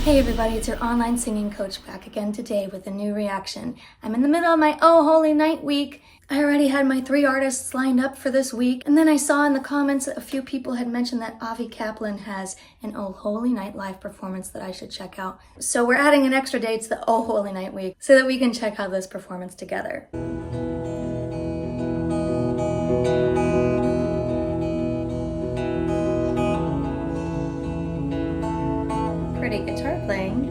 Hey everybody, it's your online singing coach back again today with a new reaction. I'm in the middle of my Oh Holy Night week. I already had my 3 artists lined up for this week, and then I saw in the comments that a few people had mentioned that Kaplan has an Oh Holy Night live performance that I should check out. So we're adding an extra day to the Oh Holy Night week so that we can check out this performance together. Pretty guitar playing.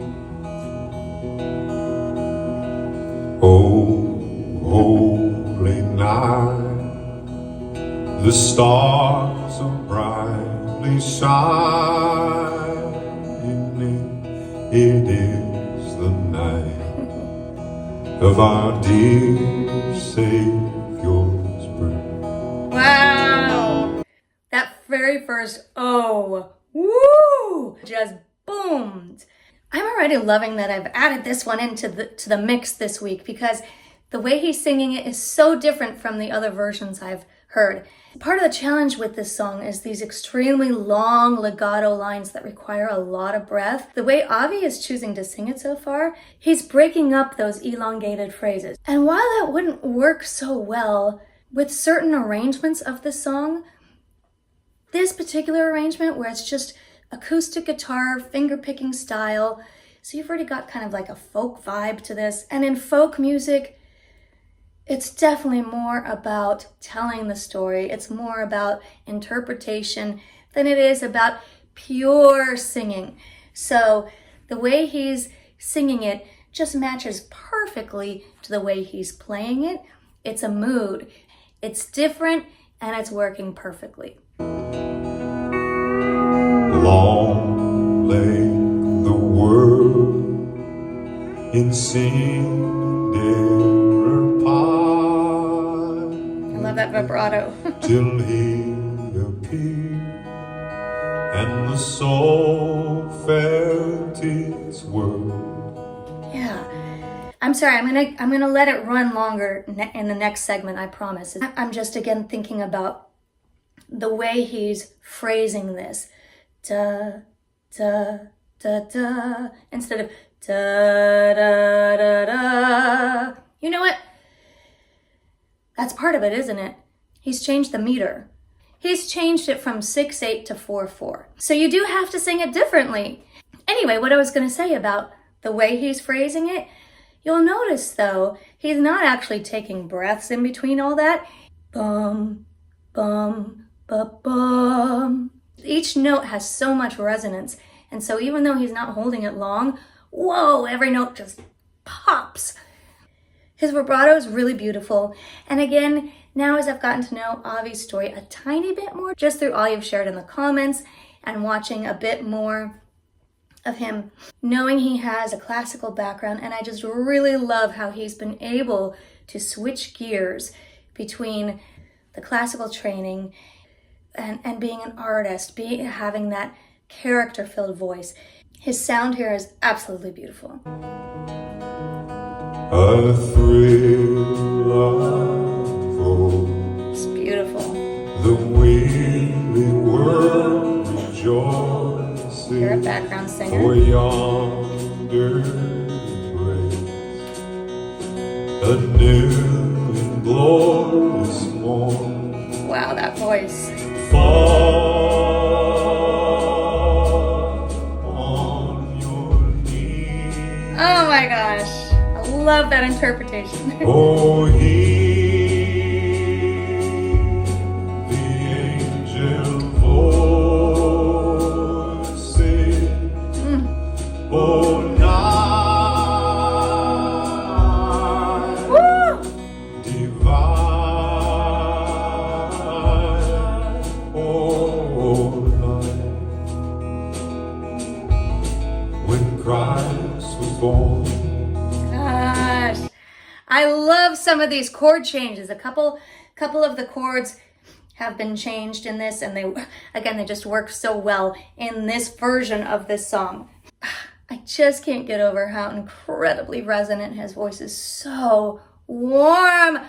Oh, holy night, the stars are brightly shining. It is the night of our dear Savior's birth. Wow! That very first oh, woo, just boomed. I'm already loving that I've added this one into the mix this week because the way he's singing it is so different from the other versions I've heard. Part of the challenge with this song is these extremely long legato lines that require a lot of breath. The way Avi is choosing to sing it so far, he's breaking up those elongated phrases. And while that wouldn't work so well with certain arrangements of the song, this particular arrangement where it's just acoustic guitar, finger-picking style, so you've already got kind of like a folk vibe to this. And in folk music, it's definitely more about telling the story. It's more about interpretation than it is about pure singing. So the way he's singing it just matches perfectly to the way he's playing it. It's a mood. It's different and it's working perfectly. Long lay the world in sin and error pine. I love that vibrato. Till he appeared, and the soul felt its worth. Yeah. I'm sorry, I'm gonna let it run longer in the next segment, I promise. I'm just again thinking about the way he's phrasing this. Da, da, da, da, instead of da, da, da, da. You know what? That's part of it, isn't it? He's changed the meter. He's changed it from 6/8 to 4/4. So you do have to sing it differently. Anyway, what I was going to say about the way he's phrasing it, you'll notice though, he's not actually taking breaths in between all that. Bum, bum, ba-bum. Each note has so much resonance, and so even though he's not holding it long, whoa, every note just pops. His vibrato is really beautiful, and again, now as I've gotten to know Avi's story a tiny bit more, just through all you've shared in the comments and watching a bit more of him, knowing he has a classical background, and I just really love how he's been able to switch gears between the classical training and being an artist, having that character-filled voice. His sound here is absolutely beautiful. A thrill of hope. It's beautiful. The weary world rejoices. You're a background singer. For yonder grace, a new and glorious morn. Wow, that voice. Fall on your knees. Oh my gosh. I love that interpretation. Oh, hear the angel voices. Oh, night. Woo! Divine. Christ was born. Gosh, I love some of these chord changes. A couple of the chords have been changed in this, and they just work so well in this version of this song. I just can't get over how incredibly resonant his voice is. So warm.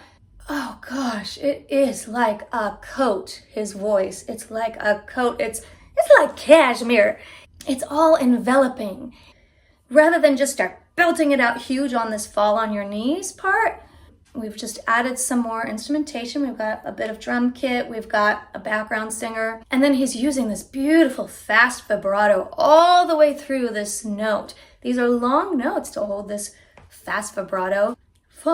Oh gosh, it is like a coat, his voice. It's like a coat. It's like cashmere. It's all enveloping. rather than just start belting it out huge on this fall on your knees part, we've just added some more instrumentation. We've got a bit of drum kit, we've got a background singer, and then he's using this beautiful fast vibrato all the way through this note. These are long notes to hold this fast vibrato. Fa.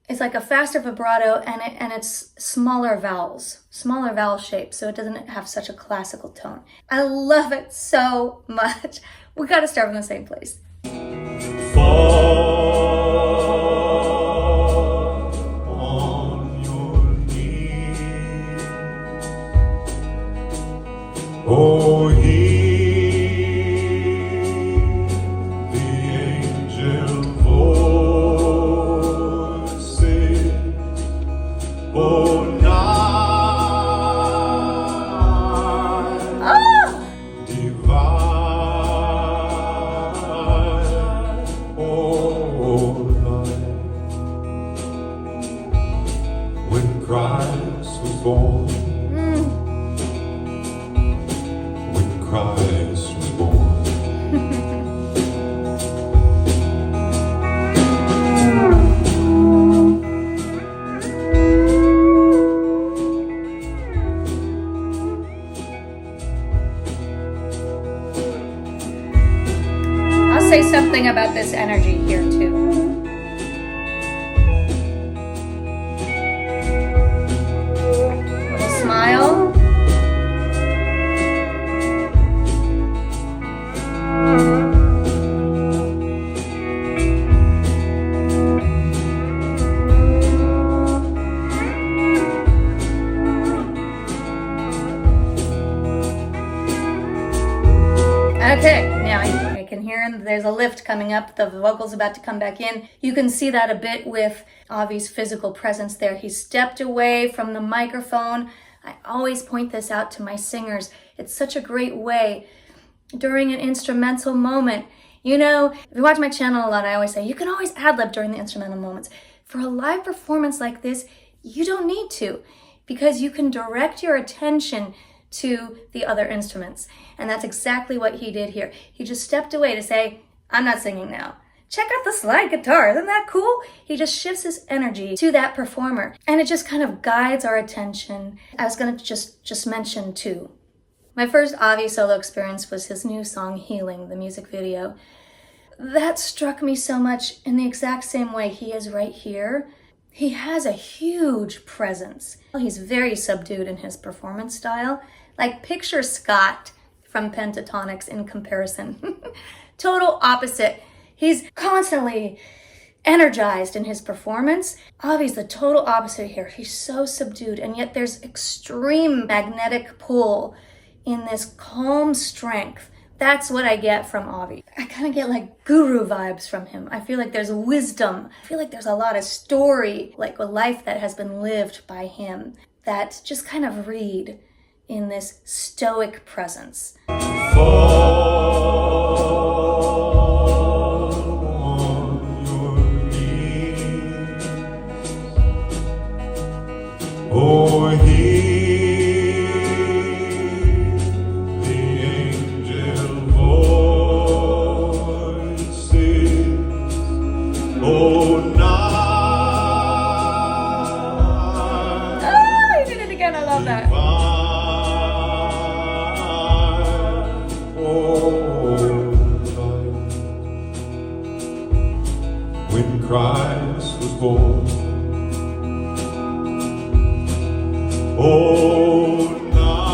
It's like a faster vibrato, and it's smaller vowels, smaller vowel shapes, so it doesn't have such a classical tone. I love it so much. We got to start from the same place. Fall on your knees. Oh, hear the angel voices. Oh, night divine. Oh, night when Christ was born. When Christ was born. I'll say something about this energy here too. Little smile. Okay, now I can hear there's a lift coming up. The vocal's about to come back in. You can see that a bit with Avi's physical presence there. He stepped away from the microphone. I always point this out to my singers. It's such a great way during an instrumental moment. You know, if you watch my channel a lot, I always say you can always ad-lib during the instrumental moments. For a live performance like this, you don't need to, because you can direct your attention to the other instruments. And that's exactly what he did here. He just stepped away to say, I'm not singing now. Check out the slide guitar, isn't that cool? He just shifts his energy to that performer, and it just kind of guides our attention. I was gonna just mention too, my first Avi solo experience was his new song, Healing, the music video. That struck me so much in the exact same way he is right here. He has a huge presence. He's very subdued in his performance style. Like, picture Scott from Pentatonics in comparison. Total opposite. He's constantly energized in his performance. Avi's the total opposite here. He's so subdued, and yet there's extreme magnetic pull in this calm strength. That's what I get from Avi. I kind of get like guru vibes from him. I feel like there's wisdom. I feel like there's a lot of story, like a life that has been lived by him, that just kind of read in this stoic presence. Fall on your knees. Oh, hear the angel voices. Oh, night. Oh, he did it again. I love that. When Christ was born. Oh, night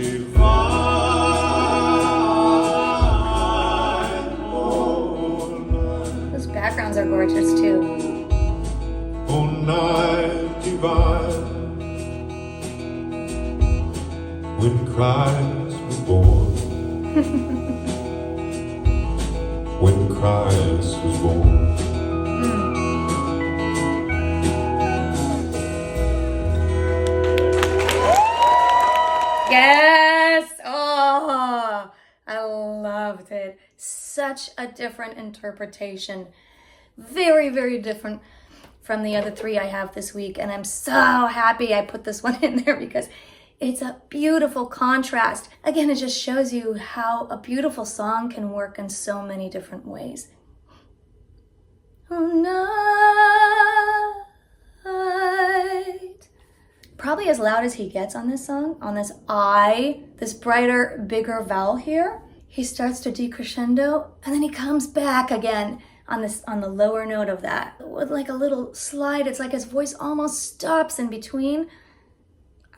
divine. Oh, night. Those backgrounds are gorgeous too. Oh, night divine. When Christ was born. When Christ was born. Yes! Oh, I loved it. Such a different interpretation. Very, very different from the other 3 I have this week, and I'm so happy I put this one in there because it's a beautiful contrast. Again, it just shows you how a beautiful song can work in so many different ways. Oh, night. Probably as loud as he gets on this song, on this I, this brighter, bigger vowel here. He starts to decrescendo, and then he comes back again on the lower note of that with like a little slide. It's like his voice almost stops in between.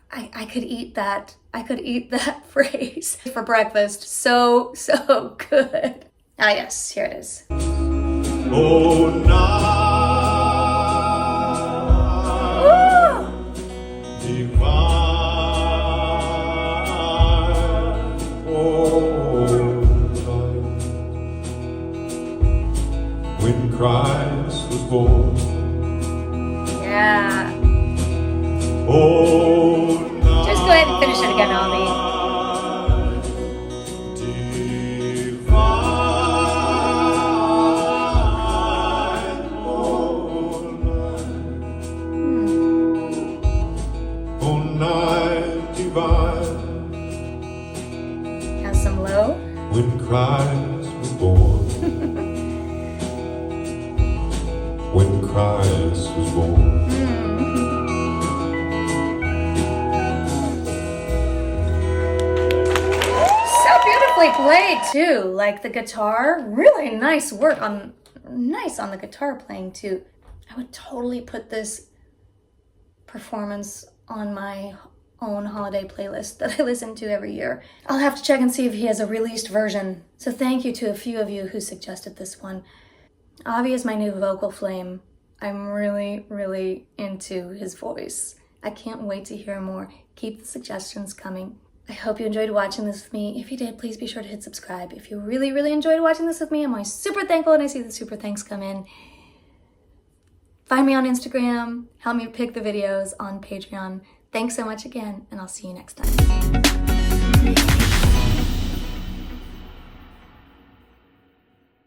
I could eat that. I could eat that phrase for breakfast. So good. Ah, yes, here it is. Oh, night divine, oh, night when Christ was born. Yeah. Oh, Just go ahead and finish it again, Ollie. Has some low. When Christ was born. When Christ was born. So beautifully played too. Like the guitar, really nice work on the guitar playing too. I would totally put this performance on my own holiday playlist that I listen to every year. I'll have to check and see if he has a released version. So thank you to a few of you who suggested this one. Avi is my new vocal flame. I'm really into his voice. I can't wait to hear more. Keep the suggestions coming. I hope you enjoyed watching this with me. If you did, please be sure to hit subscribe. If you really enjoyed watching this with me, I'm always super thankful when I see the super thanks come in. Find me on Instagram. Help me pick the videos on Patreon. Thanks so much again, and I'll see you next time.